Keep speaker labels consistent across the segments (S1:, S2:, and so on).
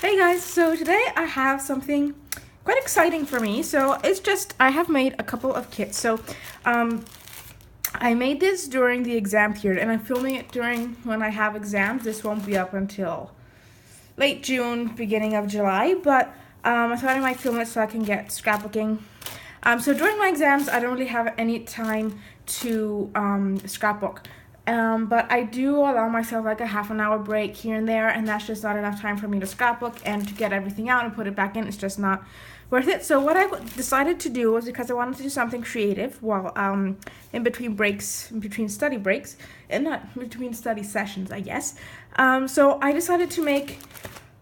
S1: Hey guys, so today I have something quite exciting for me. So it's just, I have made a couple of kits. So I made this during the exam period and I'm filming it during when I have exams. This won't be up until late June, beginning of July, but I thought I might film it so I can get scrapbooking. So during my exams, I don't really have any time to scrapbook. But I do allow myself like a half an hour break here and there, and that's just not enough time for me to scrapbook and to get everything out and put it back in. It's just not worth it. So what I decided to do was, because I wanted to do something creative while in between breaks, in between study breaks, and not between study sessions, I guess. So I decided to make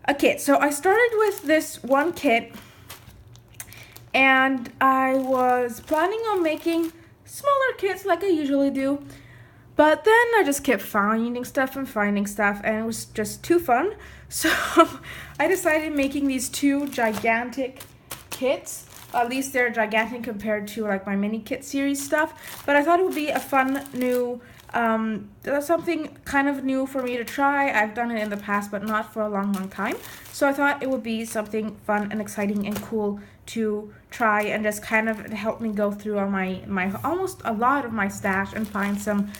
S1: a kit. So I started with this one kit, and I was planning on making smaller kits like I usually do. But then I just kept finding stuff, and it was just too fun. So I decided making these two gigantic kits. At least they're gigantic compared to like my mini kit series stuff. But I thought it would be a fun new, something kind of new for me to try. I've done it in the past, but not for a long time. So I thought it would be something fun and exciting and cool to try, and just kind of help me go through all my almost a lot of my stash and find some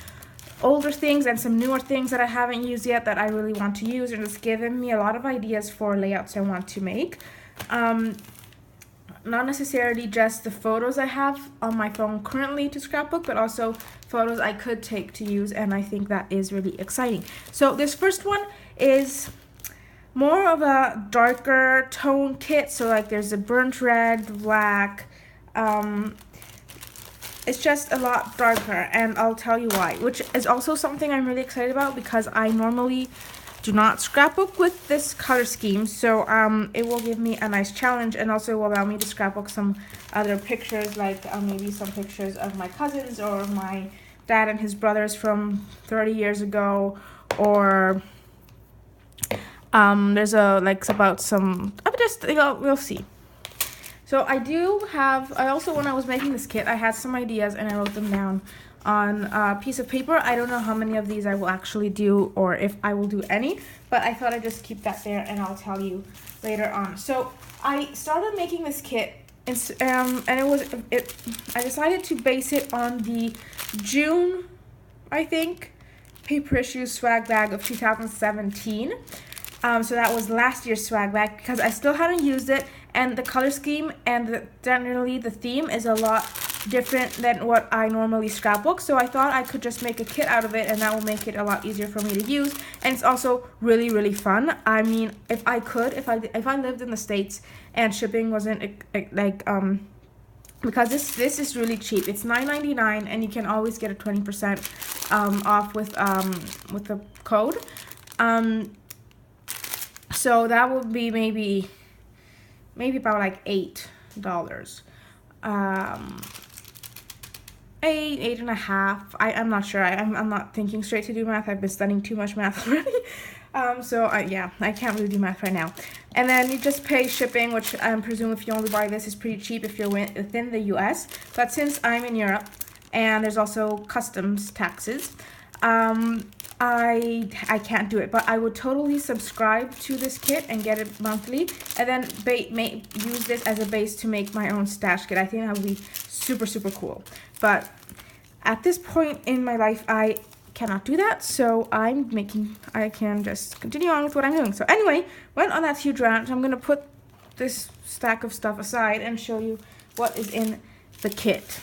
S1: older things and some newer things that I haven't used yet that I really want to use, and it's given me a lot of ideas for layouts I want to make. Not necessarily just the photos I have on my phone currently to scrapbook, but also photos I could take to use, and I think that is really exciting. So this first one is more of a darker tone kit, so like there's a burnt red, black, it's just a lot darker, and I'll tell you why, which is also something I'm really excited about because I normally do not scrapbook with this color scheme. So it will give me a nice challenge, and also will allow me to scrapbook some other pictures, like maybe some pictures of my cousins or my dad and his brothers from 30 years ago, or there's a like about some, we'll see. So I also, when I was making this kit, I had some ideas and I wrote them down on a piece of paper. I don't know how many of these I will actually do, or if I will do any, but I thought I'd just keep that there and I'll tell you later on. So I started making this kit, and I decided to base it on the June, I think, paper issue swag bag of 2017. So that was last year's swag bag, because I still hadn't used it, and the color scheme and generally the theme is a lot different than what I normally scrapbook. So I thought I could just make a kit out of it, and that will make it a lot easier for me to use, and it's also really, really fun. I mean, if I lived in the States and shipping wasn't because this is really cheap. It's $9.99, and you can always get a 20% off with the code. So that would be maybe about like $8. Eight and a half. I'm not sure. I'm not thinking straight to do math. I've been studying too much math already. Yeah, I can't really do math right now. And then you just pay shipping, which I presume if you only buy this is pretty cheap if you're within the US. But since I'm in Europe, and there's also customs taxes, I can't do it, but I would totally subscribe to this kit and get it monthly, and then use this as a base to make my own stash kit. I think that would be super, super cool. But at this point in my life, I cannot do that, so I can just continue on with what I'm doing. So anyway, went on that huge rant. I'm gonna put this stack of stuff aside and show you what is in the kit.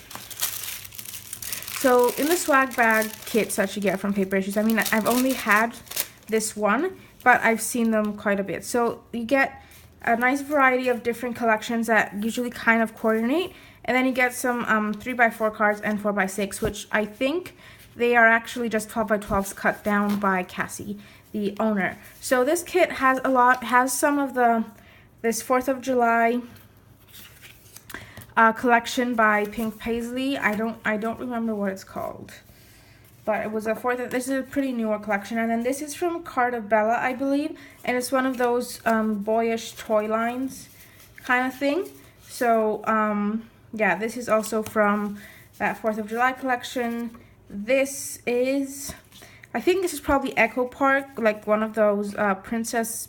S1: So in the swag bag kits that you get from Paper Issues, I mean, I've only had this one, but I've seen them quite a bit. So you get a nice variety of different collections that usually kind of coordinate, and then you get some 3x4 cards and 4x6, which I think they are actually just 12x12s cut down by Cassie, the owner. So this kit has some of this 4th of July collection by Pink Paisley. I don't remember what it's called, but it was this is a pretty newer collection. And then this is from Bella, I believe, and it's one of those boyish toy lines kind of thing. So yeah, this is also from that 4th of July collection. I think this is probably Echo Park, like one of those princess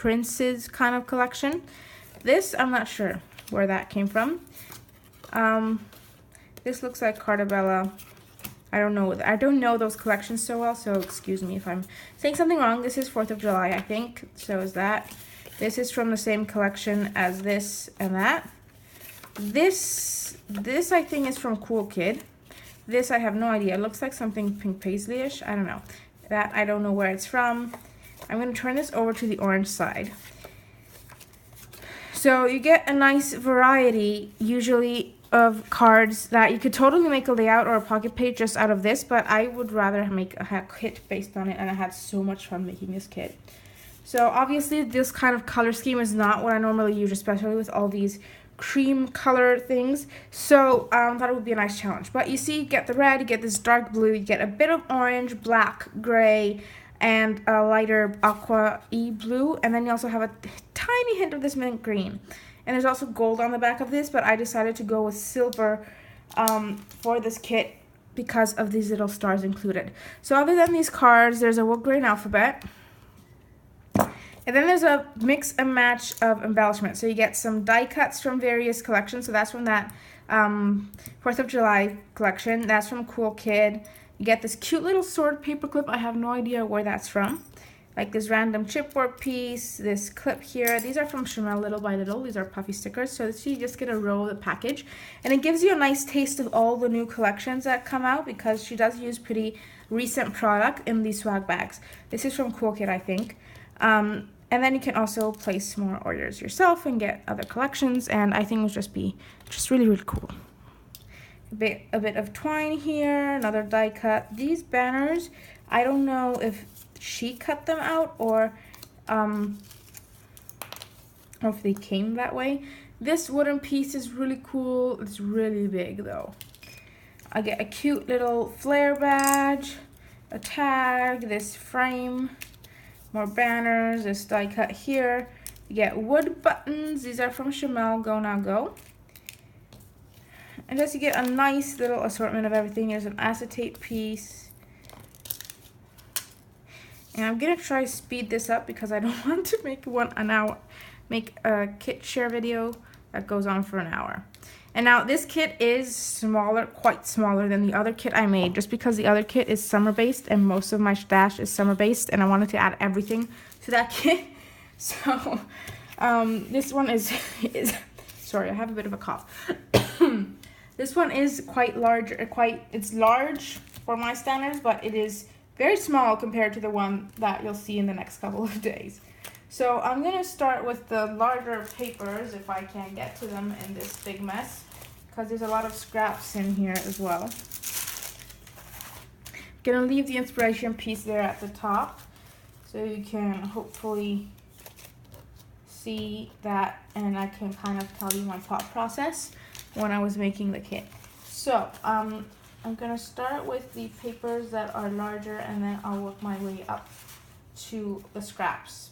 S1: princes kind of collection. This, I'm not sure where that came from. This looks like Cartabella. I don't know those collections so well, so excuse me if I'm saying something wrong. This is 4th of July, I think. So is that. This is from the same collection as this and that. This I think is from Cool Kid. This I have no idea. It looks like something pink paisley-ish. I don't know. That I don't know where it's from. I'm going to turn this over to the orange side. So you get a nice variety, usually, of cards that you could totally make a layout or a pocket page just out of this, but I would rather make a kit based on it, and I had so much fun making this kit. So obviously this kind of color scheme is not what I normally use, especially with all these cream color things. So thought it would be a nice challenge. But you see, you get the red, you get this dark blue, you get a bit of orange, black, gray, and a lighter aqua-y blue, and then you also have a tiny hint of this mint green. And there's also gold on the back of this, but I decided to go with silver for this kit because of these little stars included. So other than these cards, there's a wood grain alphabet. And then there's a mix and match of embellishment. So you get some die cuts from various collections. So that's from that 4th of July collection. That's from Cool Kid. You get this cute little sword paper clip. I have no idea where that's from. Like this random chipboard piece, this clip here. These are from Chanel Little by Little. These are puffy stickers. So you just get a row of the package. And it gives you a nice taste of all the new collections that come out because she does use pretty recent product in these swag bags. This is from Cool Kid, I think. And then you can also place more orders yourself and get other collections. And I think it would just be really, really cool. A bit of twine here, another die cut. These banners, I don't know if she cut them out or if they came that way. This wooden piece is really cool. It's really big though. I get a cute little flare badge, a tag, this frame, more banners, this die cut here. You get wood buttons. These are from Chanel Go Now Go. And just you get a nice little assortment of everything. There's an acetate piece. And I'm gonna try to speed this up because I don't want to make a kit share video that goes on for an hour. And now this kit is smaller, quite smaller than the other kit I made, just because the other kit is summer based and most of my stash is summer based, and I wanted to add everything to that kit. So this one is sorry, I have a bit of a cough. This one is quite large, it's large for my standards, but it is very small compared to the one that you'll see in the next couple of days. So I'm going to start with the larger papers, if I can get to them in this big mess, because there's a lot of scraps in here as well. I'm going to leave the inspiration piece there at the top, so you can hopefully see that, and I can kind of tell you my thought process when I was making the kit. So I'm going to start with the papers that are larger, and then I'll work my way up to the scraps.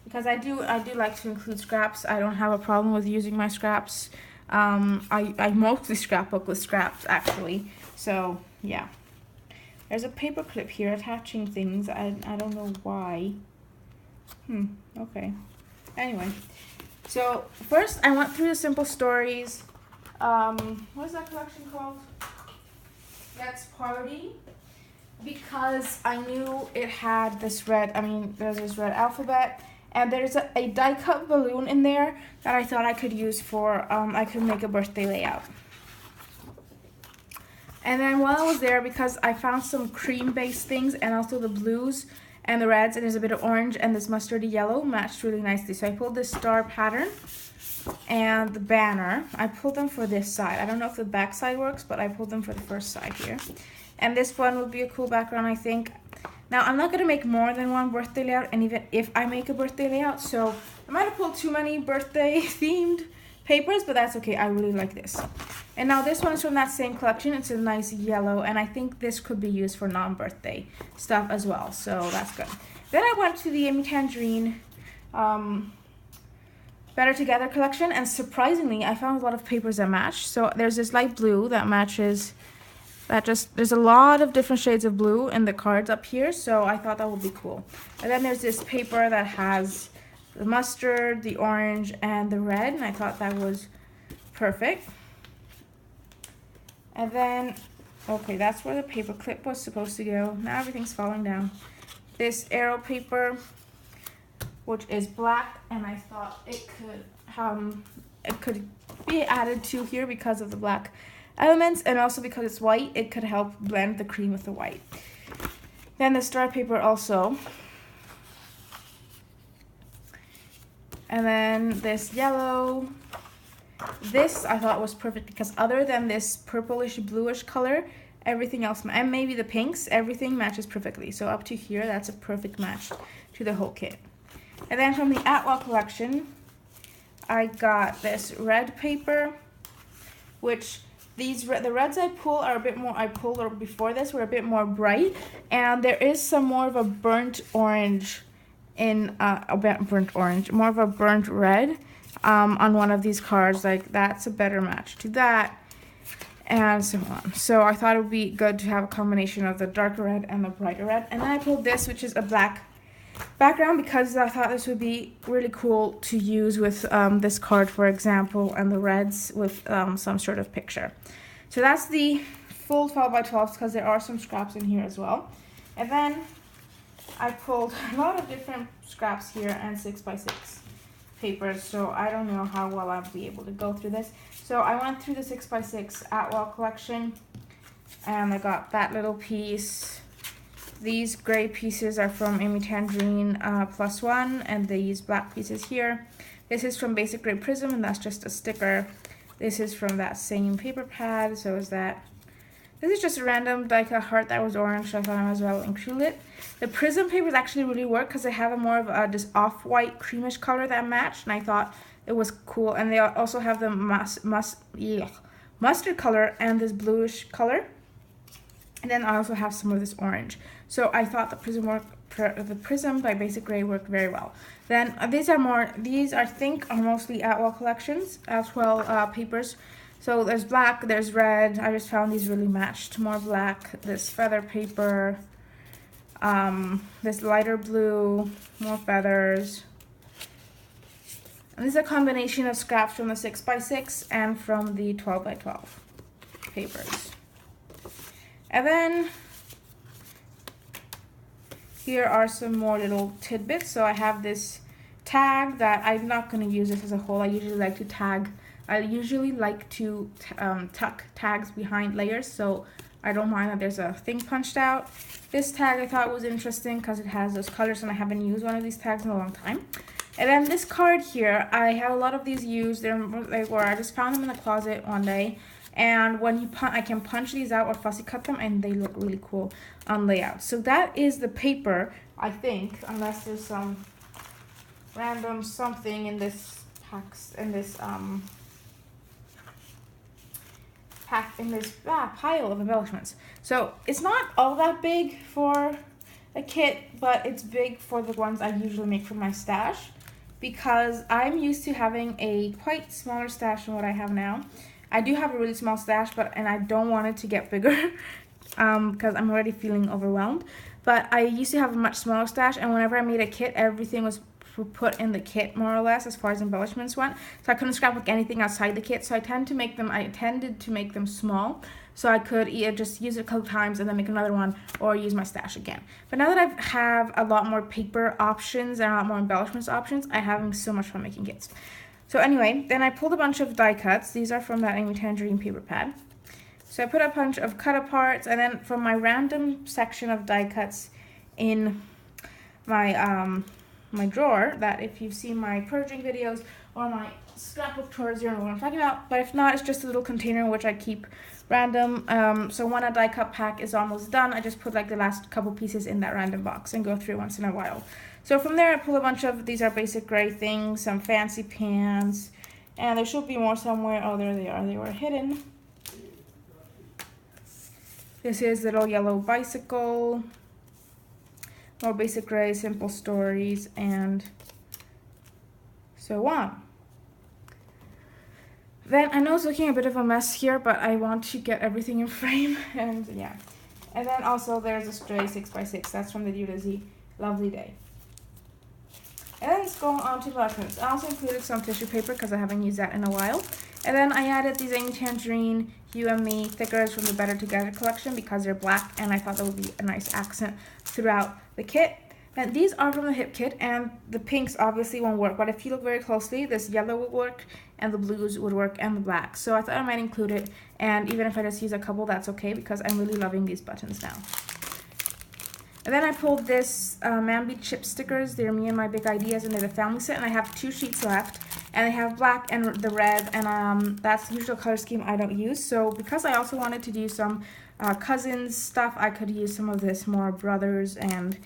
S1: Because I do like to include scraps. I don't have a problem with using my scraps. I mostly scrapbook with scraps actually. So yeah. There's a paper clip here attaching things. I don't know why. Okay. Anyway. So first I went through the simple stories. What is that collection called? That's Party. Because I knew it had this red, there's this red alphabet. And there's a die cut balloon in there that I thought I could use for, I could make a birthday layout. And then while I was there, because I found some cream based things and also the blues and the reds, and there's a bit of orange and this mustardy yellow matched really nicely. So I pulled this star pattern and the banner. I pulled them for this side. I don't know if the back side works, but I pulled them for the first side here. And this one would be a cool background, I think. Now, I'm not going to make more than one birthday layout, and even if I make a birthday layout, so I might have pulled too many birthday-themed papers, but that's okay. I really like this. And now this one is from that same collection. It's a nice yellow, and I think this could be used for non-birthday stuff as well, so that's good. Then I went to the Amy Tangerine Better Together collection, and surprisingly, I found a lot of papers that match. So there's this light blue that matches there's a lot of different shades of blue in the cards up here, so I thought that would be cool. And then there's this paper that has the mustard, the orange, and the red, and I thought that was perfect. And then, okay, that's where the paper clip was supposed to go. Now everything's falling down. This arrow paper, which is black, and I thought it could be added to here because of the black elements, and also because it's white, it could help blend the cream with the white. Then the star paper also. And then this yellow. This I thought was perfect because other than this purplish bluish color, everything else, and maybe the pinks, everything matches perfectly. So up to here, that's a perfect match to the whole kit. And then from the Atwell collection, I got this red paper, which the reds I pulled before this were a bit more bright, and there is some more of a burnt orange more of a burnt red on one of these cards. Like, that's a better match to that, and so on. So I thought it would be good to have a combination of the darker red and the brighter red. And then I pulled this, which is a black background, because I thought this would be really cool to use with this card, for example, and the reds with some sort of picture. So that's the full 12 by 12s, because there are some scraps in here as well. And then I pulled a lot of different scraps here and 6 by 6 papers, so I don't know how well I'll be able to go through this. So I went through the 6 by 6 Atwell collection, and I got that little piece. These gray pieces are from Amy Tangerine +1, and these black pieces here. This is from Basic Gray Prism, and that's just a sticker. This is from that same paper pad, so is that. This is just a random, like a heart that was orange, so I thought I might as well include it. The Prism papers actually really work because they have a more of a just off-white creamish color that matched, and I thought it was cool. And they also have the mustard color and this bluish color. And then I also have some of this orange. So I thought the Prism by Basic Gray worked very well. Then these I think are mostly Atwell collections, Atwell papers. So there's black, there's red. I just found these really matched. More black, this feather paper, this lighter blue, more feathers. And this is a combination of scraps from the 6 by 6 and from the 12 by 12 papers. And then here are some more little tidbits. So I have this tag that I'm not going to use this as a whole. I usually like to tuck tags behind layers, so I don't mind that there's a thing punched out. This tag I thought was interesting because it has those colors, and I haven't used one of these tags in a long time. And then this card here, I have a lot of these used. I just found them in the closet one day, and when I can punch these out or fussy cut them, and they look really cool on layout. So that is the paper, I think, unless there's some random something in this pile of embellishments. So it's not all that big for a kit, but it's big for the ones I usually make for my stash, because I'm used to having a quite smaller stash than what I have now. I do have a really small stash, and I don't want it to get bigger because I'm already feeling overwhelmed. But I used to have a much smaller stash, and whenever I made a kit, everything was put in the kit more or less as far as embellishments went. So I couldn't scrapbook anything outside the kit. So I tended to make them small, so I could either just use it a couple times and then make another one, or use my stash again. But now that I have a lot more paper options and a lot more embellishments options, I'm having so much fun making kits. So anyway, then I pulled a bunch of die cuts. These are from that Amy Tangerine paper pad. So I put a bunch of cut aparts, and then from my random section of die cuts in my my drawer, that if you've seen my purging videos or my scrapbook tours, you know what I'm talking about. But if not, it's just a little container in which I keep random. So when a die cut pack is almost done, I just put like the last couple pieces in that random box and go through once in a while. So from there, I pull a bunch of, these are Basic Gray things, some fancy pans, and there should be more somewhere. Oh, there they are. They were hidden. This is Little Yellow Bicycle, more Basic Gray, Simple Stories, and so on. Then I know it's looking a bit of a mess here, but I want to get everything in frame, and yeah. And then also there's a stray 6x6. That's from the UDZ Lovely Day. And then let's go on to buttons. I also included some tissue paper because I haven't used that in a while. And then I added these Amy Tangerine You and Me stickers from the Better Together collection because they're black, and I thought that would be a nice accent throughout the kit. And these are from the Hip Kit, and the pinks obviously won't work, but if you look very closely, this yellow would work, and the blues would work, and the black. So I thought I might include it, and even if I just use a couple, that's okay, because I'm really loving these buttons now. And then I pulled this Mambi chip stickers. They're Me and My Big Ideas, and they're the family set, and I have 2 sheets left, and I have black and the red, and that's the usual color scheme I don't use. So because I also wanted to do some cousins stuff, I could use some of this more brothers and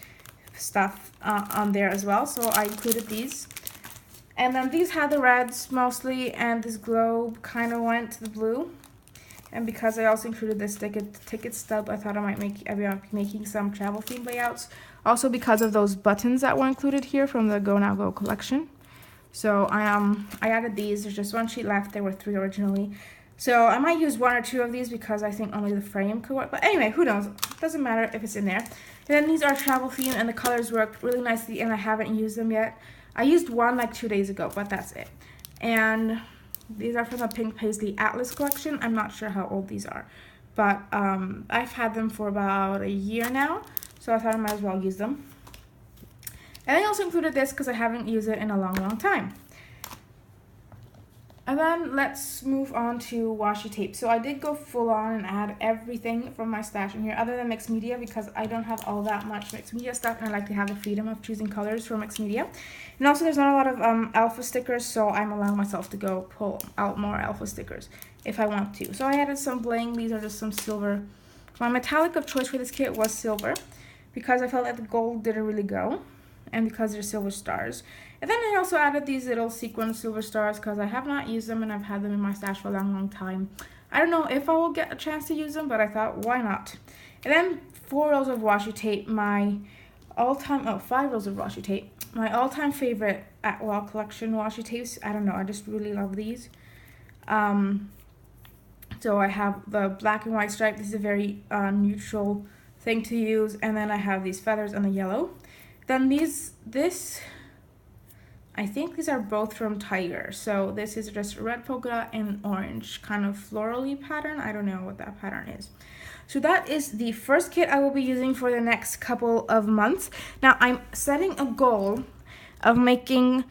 S1: stuff on there as well, so I included these. And then these had the reds mostly, and this globe kind of went to the blue. And because I also included this ticket stub, I thought I'd be making some travel theme layouts. Also because of those buttons that were included here from the Go Now Go collection. So I added these. There's just 1 sheet left. There were 3 originally. So I might use 1 or 2 of these because I think only the frame could work. But anyway, who knows? It doesn't matter if it's in there. And then these are travel theme, and the colors worked really nicely, and I haven't used them yet. I used one like 2 days ago, but that's it. And these are from the Pink Paisley Atlas collection. I'm not sure how old these are, but I've had them for about a year now, so I thought I might as well use them. And I also included this because I haven't used it in a long time. And then let's move on to washi tape. So I did go full on and add everything from my stash in here other than mixed media, because I don't have all that much mixed media stuff, and I like to have the freedom of choosing colors for mixed media. And also there's not a lot of alpha stickers, so I'm allowing myself to go pull out more alpha stickers if I want to. So I added some bling. These are just some silver. My metallic of choice for this kit was silver because I felt like the gold didn't really go, and because they're silver stars. And then I also added these little sequin silver stars because I have not used them, and I've had them in my stash for a long time. I don't know if I will get a chance to use them, but I thought, why not? And then 4 rolls of washi tape, my all-time, 5 rolls of washi tape. My all-time favorite Atwell collection washi tapes. I don't know, I just really love these. So I have the black and white stripe. This is a very neutral thing to use. And then I have these feathers and the yellow. Then I think these are both from Tiger. So this is just red polka dot and orange kind of florally pattern. I don't know what that pattern is. So that is the first kit I will be using for the next couple of months. Now I'm setting a goal of making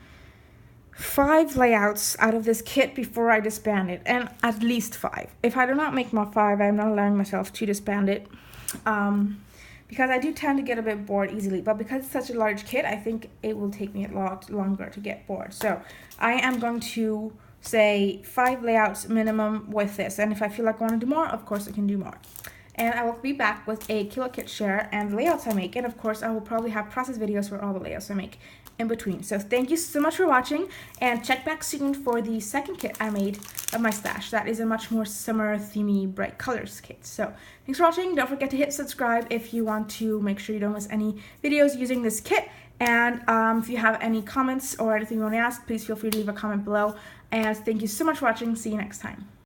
S1: 5 layouts out of this kit before I disband it, and at least 5. If I do not make my 5, I'm not allowing myself to disband it. Because I do tend to get a bit bored easily, but because it's such a large kit, I think it will take me a lot longer to get bored. So I am going to say 5 layouts minimum with this, and if I feel like I want to do more, of course I can do more. And I will be back with a kilo kit share and the layouts I make, and of course I will probably have process videos for all the layouts I make in between. So thank you so much for watching, and check back soon for the second kit I made of my stash. That is a much more summer themey bright colors kit. So thanks for watching. Don't forget to hit subscribe if you want to make sure you don't miss any videos using this kit. And if you have any comments or anything you want to ask, please feel free to leave a comment below. And thank you so much for watching. See you next time.